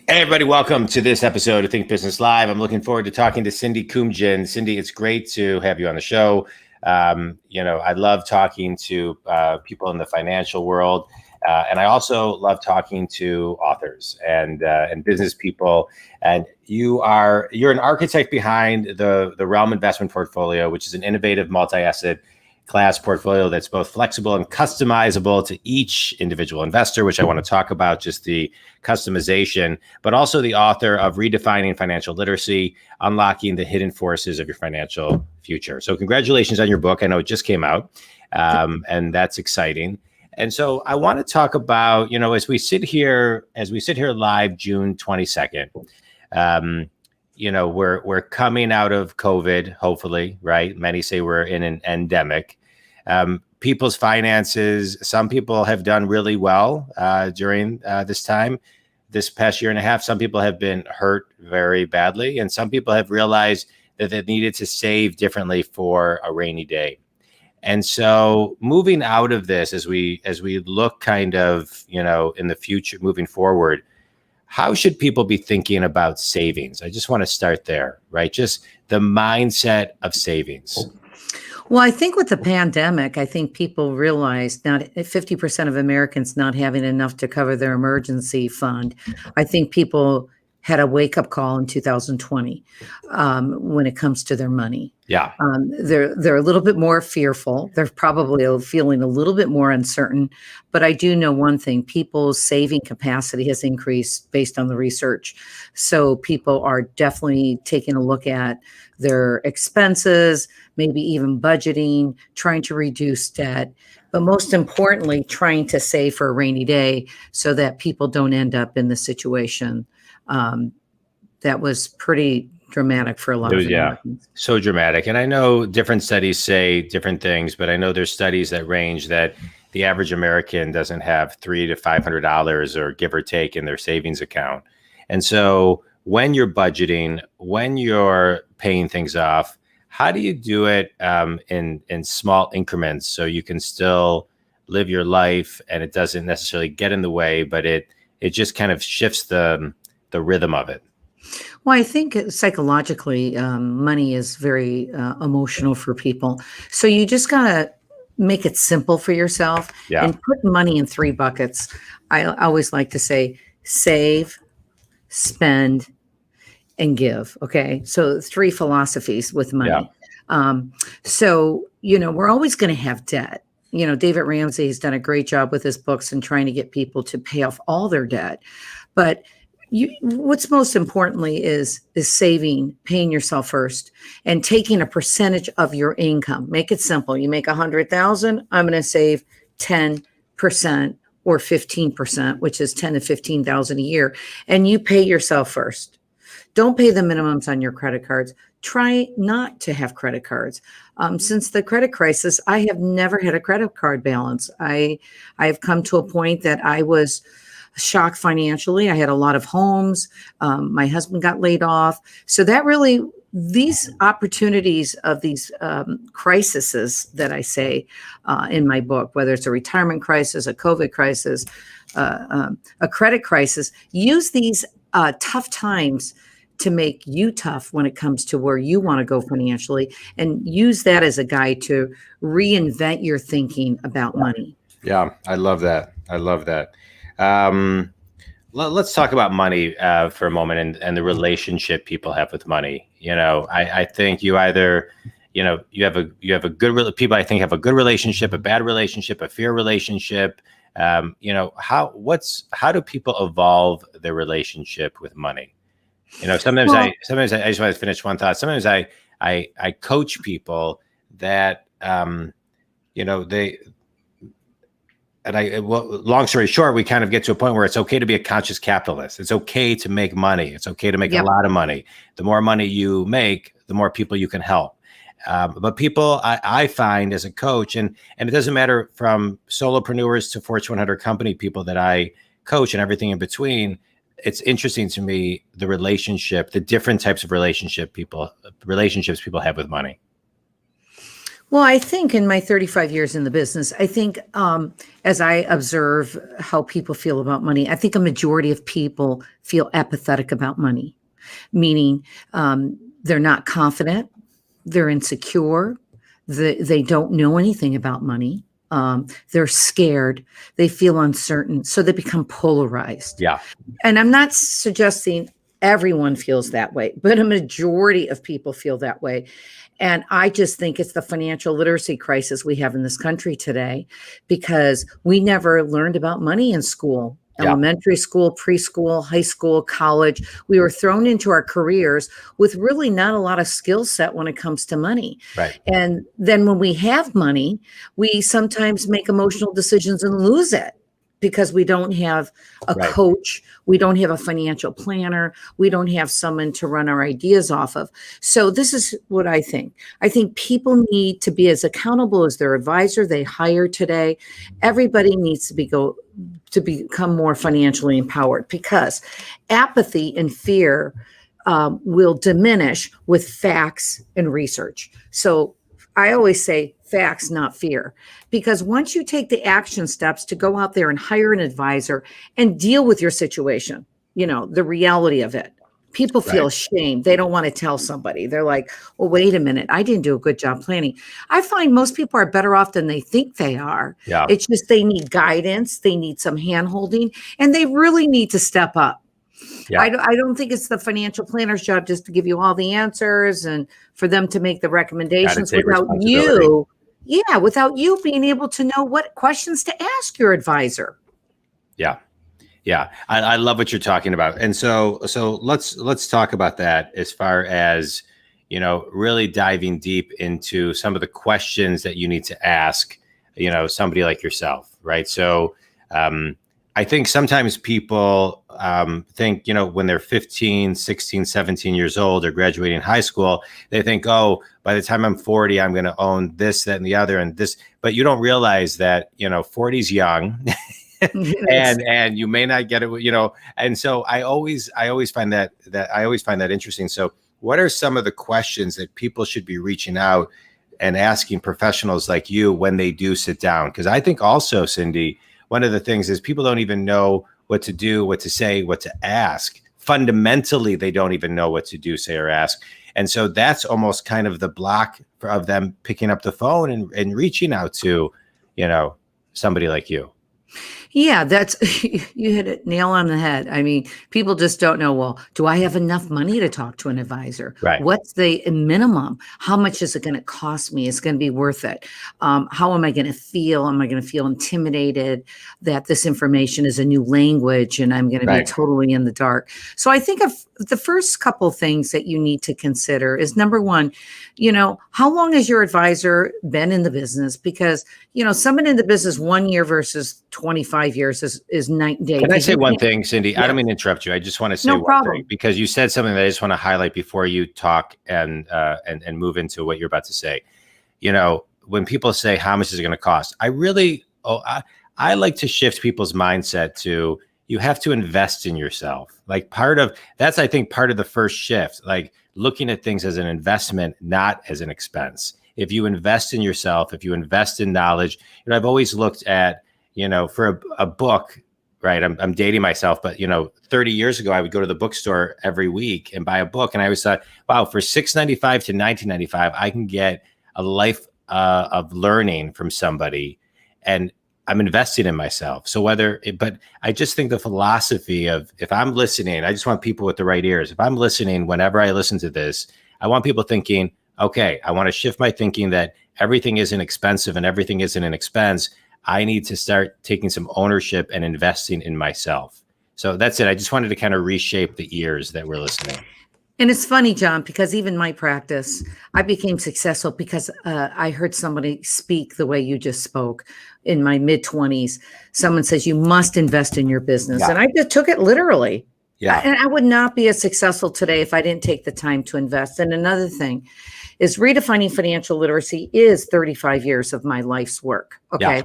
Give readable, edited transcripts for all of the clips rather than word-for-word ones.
Hey, everybody, welcome to this episode of Think Business Live. I'm looking forward to talking to Cindy Couyoumjian. Cindy, it's great to have you on the show. I love talking to people in the financial world, and I also love talking to authors and business people. And you're an architect behind the Realm Investment Portfolio, which is an innovative multi-asset class portfolio that's both flexible and customizable to each individual investor, which I want to talk about, just the customization, but also the author of Redefining Financial Literacy, Unlocking the Hidden Forces of Your Financial Future. So congratulations on your book. I know it just came out, and that's exciting. And so I want to talk about, as we sit here live June 22nd, we're coming out of COVID, hopefully, right? Many say we're in an endemic. People's finances, some people have done really well during this time. This past year and a half, some people have been hurt very badly, and some people have realized that they needed to save differently for a rainy day. And so moving out of this, as we look kind of, in the future, moving forward, how should people be thinking about savings? I just want to start there, right? Just the mindset of savings. Well, I think with the pandemic, I think people realized not 50% of Americans not having enough to cover their emergency fund. I think people had a wake-up call in 2020 when it comes to their money. Yeah. They're a little bit more fearful. They're probably feeling a little bit more uncertain. But I do know one thing, people's saving capacity has increased based on the research. So people are definitely taking a look at their expenses, maybe even budgeting, trying to reduce debt, but most importantly, trying to save for a rainy day so that people don't end up in the situation that was pretty dramatic for a lot of Americans. So dramatic. And I know different studies say different things, but I know there's studies that range that the average American doesn't have $300 to $500 or give or take in their savings account. And so when you're budgeting, when you're paying things off, how do you do it in small increments so you can still live your life and it doesn't necessarily get in the way, but it just kind of shifts the rhythm of it? Well, I think psychologically, money is very emotional for people. So you just got to make it simple for yourself and put money in 3 buckets. I always like to say, save, spend, and give. Okay. So 3 philosophies with money. We're always going to have debt. David Ramsey has done a great job with his books and trying to get people to pay off all their debt. But what's most importantly is saving, paying yourself first, and taking a percentage of your income. Make it simple. You make 100,000. I'm going to save 10% or 15%, which is 10 to 15,000 a year, and you pay yourself first. Don't pay the minimums on your credit cards. Try not to have credit cards. Since the credit crisis, I have never had a credit card balance. I have come to a point that I was shocked financially. I had a lot of homes. My husband got laid off. So that really, these opportunities of these crises that I say in my book, whether it's a retirement crisis, a COVID crisis, a credit crisis, use these tough times to make you tough when it comes to where you want to go financially, and use that as a guide to reinvent your thinking about money. Yeah, I love that. Let's talk about money for a moment and the relationship people have with money. I think you either, you have a good people I think have a good relationship, a bad relationship, a fear relationship. How do people evolve their relationship with money? Sometimes I just want to finish one thought. Sometimes I coach people that long story short, we kind of get to a point where it's okay to be a conscious capitalist. It's okay to make money. It's okay to make a lot of money. The more money you make, the more people you can help. But people, I find as a coach, and it doesn't matter from solopreneurs to Fortune 100 company people that I coach and everything in between, it's interesting to me, the different types of relationships people have with money. Well, I think in my 35 years in the business, I think as I observe how people feel about money, I think a majority of people feel apathetic about money, meaning they're not confident, they're insecure, they don't know anything about money. They're scared, they feel uncertain, so they become polarized. Yeah. And I'm not suggesting everyone feels that way, but a majority of people feel that way. And I just think it's the financial literacy crisis we have in this country today because we never learned about money in school, elementary school, preschool, high school, college. We were thrown into our careers with really not a lot of skill set when it comes to money. Right. And then when we have money, we sometimes make emotional decisions and lose it because we don't have a coach, we don't have a financial planner, we don't have someone to run our ideas off of. So this is what I think. I think people need to be as accountable as their advisor they hire today. Everybody needs to become more financially empowered because apathy and fear will diminish with facts and research. So I always say facts, not fear, because once you take the action steps to go out there and hire an advisor and deal with your situation, the reality of it, people feel ashamed. They don't want to tell somebody. They're like, well, wait a minute. I didn't do a good job planning. I find most people are better off than they think they are. Yeah. It's just they need guidance. They need some hand holding and they really need to step up. Yeah. I don't think it's the financial planner's job just to give you all the answers and for them to make the recommendations without you. Yeah, without you being able to know what questions to ask your advisor. Yeah. Yeah. I love what you're talking about. And so let's talk about that as far as, really diving deep into some of the questions that you need to ask, somebody like yourself. Right. So, I think sometimes people think, when they're 15, 16, 17 years old or graduating high school, they think, oh, by the time I'm 40, I'm going to own this, that, and the other, and this. But you don't realize that, 40 is young and you may not get it, And so I always find that interesting. So what are some of the questions that people should be reaching out and asking professionals like you when they do sit down? Because I think also, Cindy, one of the things is people don't even know what to do, what to say, what to ask. Fundamentally, they don't even know what to do, say, or ask. And so that's almost kind of the block of them picking up the phone and reaching out to, somebody like you. Yeah, you hit it nail on the head. I mean, people just don't know, well, do I have enough money to talk to an advisor? Right. What's the minimum? How much is it going to cost me? It's going to be worth it. How am I going to feel? Am I going to feel intimidated that this information is a new language and I'm going to be totally in the dark? So I think of the first couple things that you need to consider is number one, how long has your advisor been in the business? Because, someone in the business 1 year versus 25 years is night and day. Can I say one thing, Cindy? Yeah. I don't mean to interrupt you. I just want to say one thing because you said something that I just want to highlight before you talk and move into what you're about to say. When people say how much is it going to cost, I like to shift people's mindset to you have to invest in yourself. Like that's, I think, part of the first shift, like looking at things as an investment, not as an expense. If you invest in yourself, if you invest in knowledge, I've always looked at, for a book, right? I'm dating myself, but 30 years ago, I would go to the bookstore every week and buy a book. And I always thought, wow, for $6.95 to $19.95, I can get a life of learning from somebody. And I'm investing in myself. So but I just think the philosophy of if I'm listening, I just want people with the right ears. If I'm listening, whenever I listen to this, I want people thinking, okay, I want to shift my thinking that everything isn't expensive and everything isn't an expense. I need to start taking some ownership and investing in myself. So that's it. I just wanted to kind of reshape the ears that were listening. And it's funny, John, because even my practice, I became successful because I heard somebody speak the way you just spoke in my mid-20s. Someone says, you must invest in your business. Yeah. And I just took it literally. Yeah. And I would not be as successful today if I didn't take the time to invest. And another thing, is redefining financial literacy is 35 years of my life's work. Okay.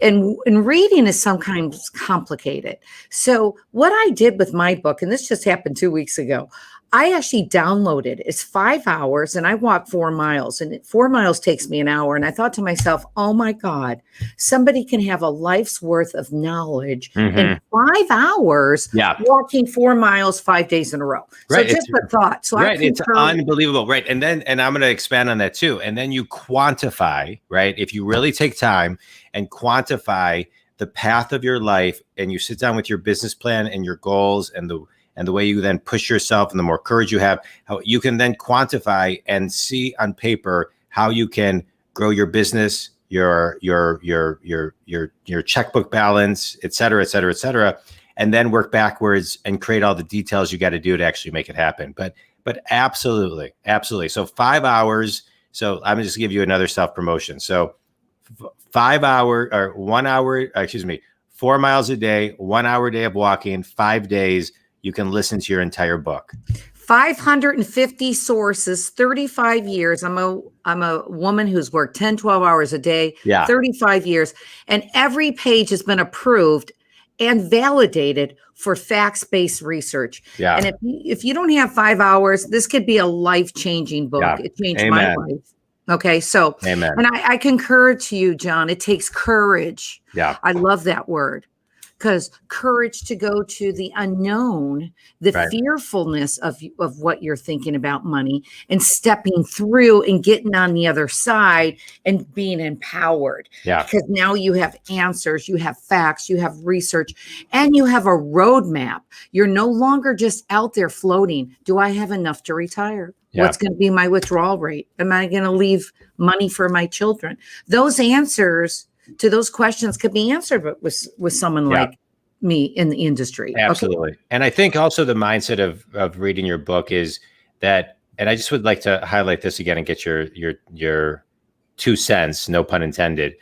And reading is sometimes complicated. So what I did with my book, and this just happened 2 weeks ago, I actually downloaded. It's 5 hours and I walk 4 miles, and 4 miles takes me an hour. And I thought to myself, oh my God, somebody can have a life's worth of knowledge in 5 hours walking 4 miles 5 days in a row. So just a thought. So it's unbelievable. Right. And I'm going to expand on that too. And then you quantify, right? If you really take time and quantify the path of your life, and you sit down with your business plan and your goals and the way you then push yourself and the more courage you have, how you can then quantify and see on paper how you can grow your business, your checkbook balance, et cetera, et cetera, et cetera, and then work backwards and create all the details you got to do to actually make it happen. But absolutely. So 5 hours. So I'm just give you another self-promotion. So 5 hour or 1 hour, 4 miles a day, 1 hour a day of walking, 5 days, you can listen to your entire book. 550 sources, 35 years. I'm a woman who's worked 10, 12 hours a day, 35 years. And every page has been approved and validated for facts-based research. Yeah. And if you don't have 5 hours, this could be a life-changing book. Yeah. It changed my life. Okay. So, and I concur to you, John, it takes courage. Yeah. I love that word. Because courage to go to the unknown, the fearfulness of what you're thinking about money, and stepping through and getting on the other side and being empowered. Yeah. Because now you have answers, you have facts, you have research, and you have a roadmap. You're no longer just out there floating. Do I have enough to retire? Yeah. What's going to be my withdrawal rate? Am I going to leave money for my children? Those answers to those questions could be answered with someone like me in the industry. Absolutely. Okay. And I think also the mindset of reading your book is that, and I just would like to highlight this again and get your 2 cents, no pun intended.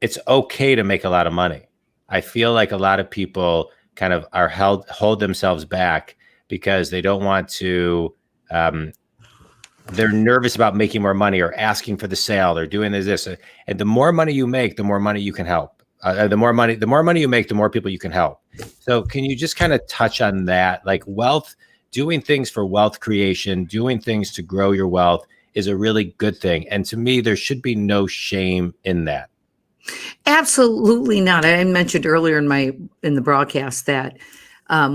It's okay to make a lot of money. I feel like a lot of people kind of are hold themselves back because they don't want to, they're nervous about making more money or asking for the sale or doing this. And the more money you make, the more money you can help. The more money you make, the more people you can help. So can you just kind of touch on that? Like wealth, doing things for wealth creation, doing things to grow your wealth is a really good thing. And to me, there should be no shame in that. Absolutely not. I mentioned earlier in the broadcast that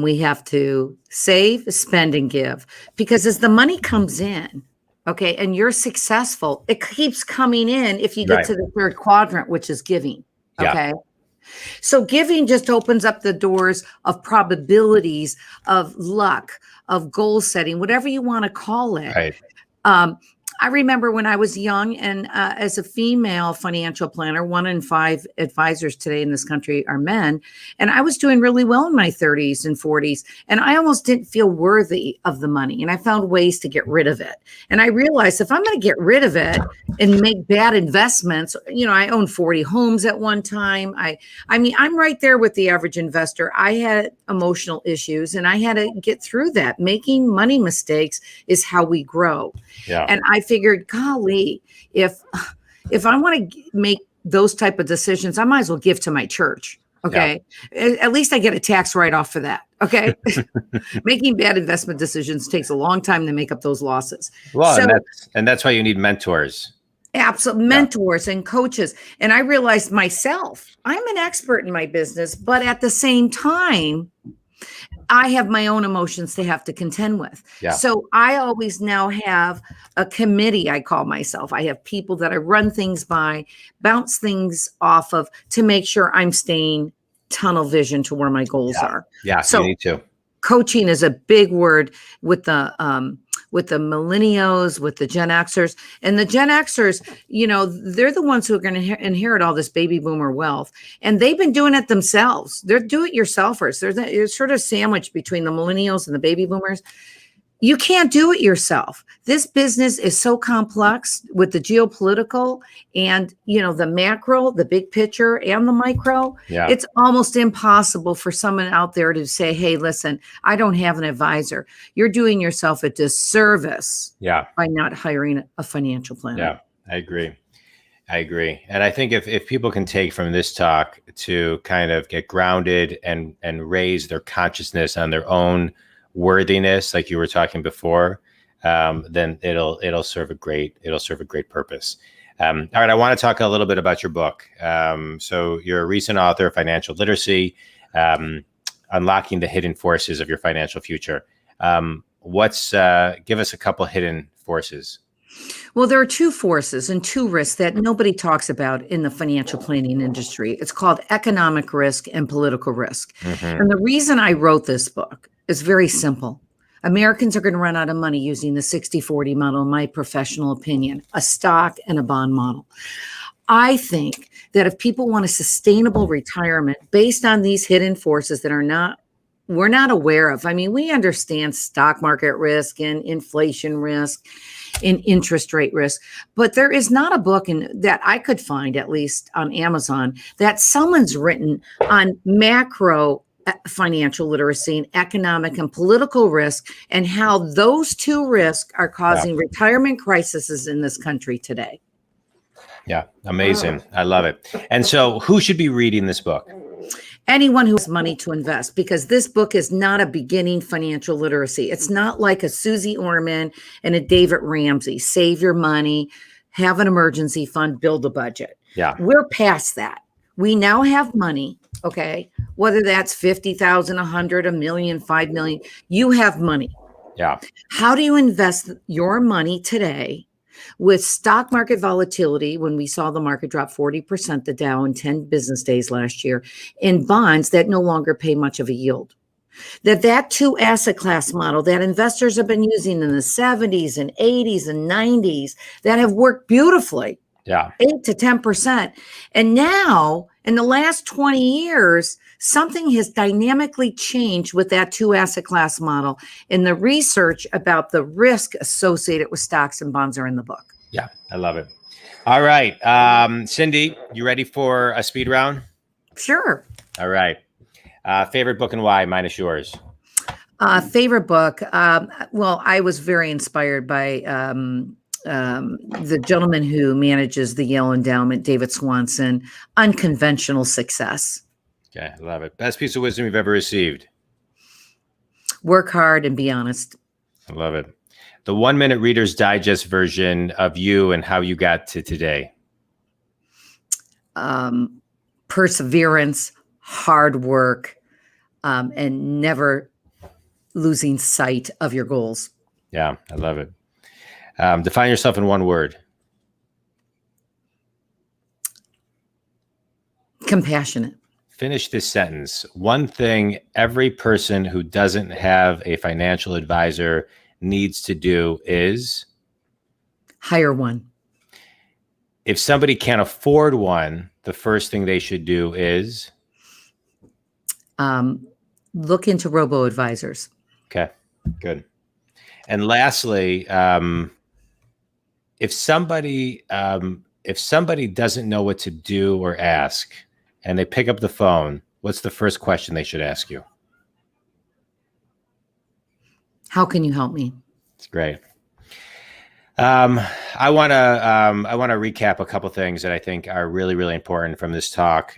we have to save, spend, and give, because as the money comes in, okay, and you're successful, it keeps coming in if you get to the third quadrant, which is giving. Okay. Yeah. So giving just opens up the doors of probabilities, of luck, of goal setting, whatever you want to call it. Right. I remember when I was young and as a female financial planner, 1 in 5 advisors today in this country are men. And I was doing really well in my 30s and 40s. And I almost didn't feel worthy of the money. And I found ways to get rid of it. And I realized if I'm going to get rid of it and make bad investments, I owned 40 homes at one time. I mean, I'm right there with the average investor. I had emotional issues and I had to get through that. Making money mistakes is how we grow. Yeah. And I figured, golly, if I want to make those type of decisions, I might as well give to my church. Okay. Yeah. At least I get a tax write-off for that. Okay. Making bad investment decisions takes a long time to make up those losses. Well, and that's why you need mentors. Absolutely. Mentors and coaches. And I realized myself, I'm an expert in my business, but at the same time, I have my own emotions to have to contend with. Yeah. So I always now have a committee, I call myself. I have people that I run things by, bounce things off of to make sure I'm staying tunnel vision to where my goals are. Yeah, so you need to. Coaching is a big word with the millennials, with the Gen Xers. And the Gen Xers, they're the ones who are going to inherit all this baby boomer wealth. And they've been doing it themselves. They're do-it-yourselfers. They're sort of sandwiched between the millennials and the baby boomers. You can't do it yourself. This business is so complex with the geopolitical and, the macro, the big picture and the micro. Yeah. It's almost impossible for someone out there to say, hey, listen, I don't have an advisor. You're doing yourself a disservice by not hiring a financial planner. Yeah, I agree. And I think if people can take from this talk to kind of get grounded and raise their consciousness on their own worthiness, like you were talking before, then it'll serve a great purpose. All right, I want to talk a little bit about your book. So you're a recent author of Financial Literacy, Unlocking the Hidden Forces of Your Financial Future. Give us a couple hidden forces. Well, there are two forces and two risks that nobody talks about in the financial planning industry. It's called economic risk and political risk. Mm-hmm. And the reason I wrote this book is very simple. Americans are going to run out of money using the 60-40 model, in my professional opinion, a stock and a bond model. I think that if people want a sustainable retirement based on these hidden forces that we're not aware of. I mean, we understand stock market risk and inflation risk and interest rate risk, but there is not a book that I could find, at least on Amazon, that someone's written on macro financial literacy and economic and political risk and how those two risks are causing retirement crises in this country today. Yeah, amazing. I love it. And so who should be reading this book? Anyone who has money to invest, because this book is not a beginning financial literacy. It's not like a Susie Orman and a David Ramsey. Save your money, have an emergency fund, build a budget. Yeah. We're past that. We now have money, okay? Whether that's 50,000, 100, a million, 5 million, you have money. Yeah. How do you invest your money today with stock market volatility, when we saw the market drop 40%, the Dow in 10 business days last year, in bonds that no longer pay much of a yield? That two asset class model that investors have been using in the 70s and 80s and 90s that have worked beautifully, 8 to 10%. And now in the last 20 years, something has dynamically changed with that two asset class model, and the research about the risk associated with stocks and bonds are in the book. Yeah, I love it. All right. Cindy, you ready for a speed round? Sure. All right. Favorite book and why? Mine is yours. Favorite book. Well, I was very inspired by the gentleman who manages the Yale Endowment, David Swanson, Unconventional Success. Okay, I love it. Best piece of wisdom you've ever received? Work hard and be honest. I love it. The 1-minute Reader's Digest version of you and how you got to today? Perseverance, hard work, and never losing sight of your goals. Yeah, I love it. Define yourself in one word. Compassionate. Finish this sentence. One thing every person who doesn't have a financial advisor needs to do is? Hire one. If somebody can't afford one, the first thing they should do is? Look into robo-advisors. Okay, good. And lastly, if somebody doesn't know what to do or ask, and they pick up the phone, what's the first question they should ask you? How can you help me? It's great. I want to recap a couple things that I think are really, really important from this talk.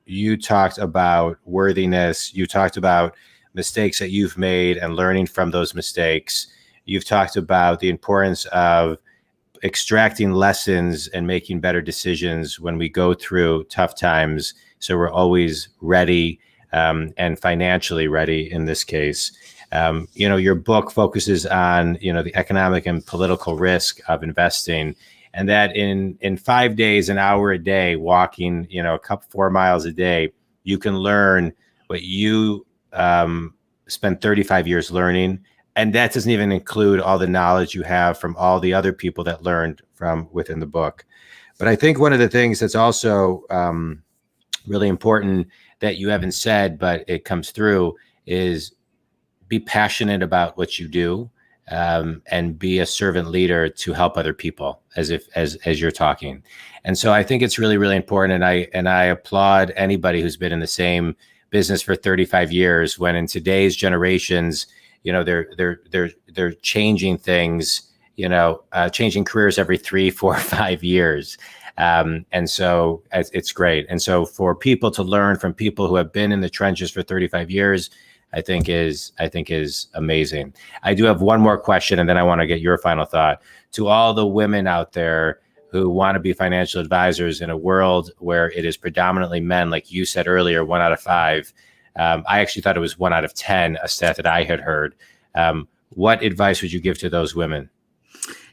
You talked about worthiness. You talked about mistakes that you've made and learning from those mistakes. You've talked about the importance of extracting lessons and making better decisions when we go through tough times, so we're always ready and financially ready in this case. Your book focuses on the economic and political risk of investing, and that in 5 days, an hour a day, walking 4 miles a day, you can learn what you spent 35 years learning. And that doesn't even include all the knowledge you have from all the other people that learned from within the book. But I think one of the things that's also really important that you haven't said, but it comes through, is be passionate about what you do, and be a servant leader to help other people as you're talking. And so I think it's really, really important. And I applaud anybody who's been in the same business for 35 years, when in today's generations, they're changing things, changing careers every 3, 4, 5 years. And so it's great. And so for people to learn from people who have been in the trenches for 35 years, I think is amazing. I do have one more question, and then I want to get your final thought. To all the women out there who want to be financial advisors in a world where it is predominantly men, like you said earlier, 1 out of 5. I actually thought it was 1 out of 10, a stat that I had heard. What advice would you give to those women?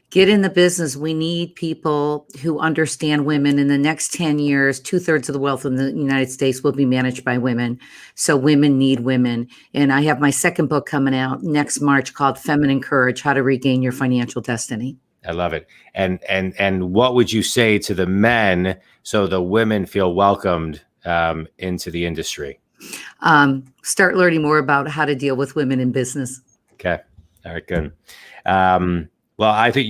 Get in the business. We need people who understand women. In the next 10 years, 2/3 of the wealth in the United States will be managed by women. So women need women. And I have my second book coming out next March called Feminine Courage: How to Regain Your Financial Destiny. I love it. And what would you say to the men so the women feel welcomed into the industry? Start learning more about how to deal with women in business. Okay. All right, good. Well, I think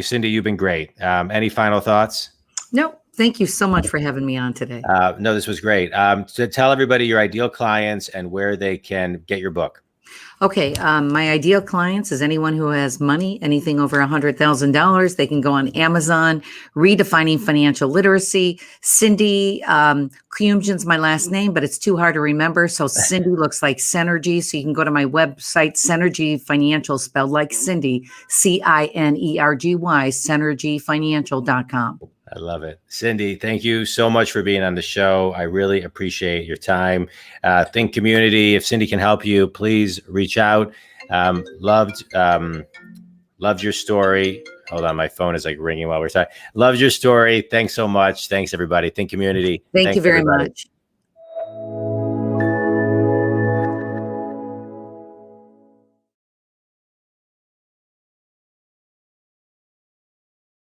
Cindy, you've been great. Any final thoughts? No, thank you so much for having me on today. No, this was great. So tell everybody your ideal clients and where they can get your book. Okay. My ideal clients is anyone who has money, anything over $100,000. They can go on Amazon, Redefining Financial Literacy. Cindy, Couyoumjian's my last name, but it's too hard to remember. So Cindy looks like Cinergy. So you can go to my website, Cinergy Financial, spelled like Cindy, Cinergy, Cinergyfinancial.com. I love it. Cindy, thank you so much for being on the show. I really appreciate your time. Think community, if Cindy can help you, please reach out. Loved your story. Hold on, my phone is like ringing while we're talking. Loved your story. Thanks so much. Thanks, everybody. Think community. Thank you very much.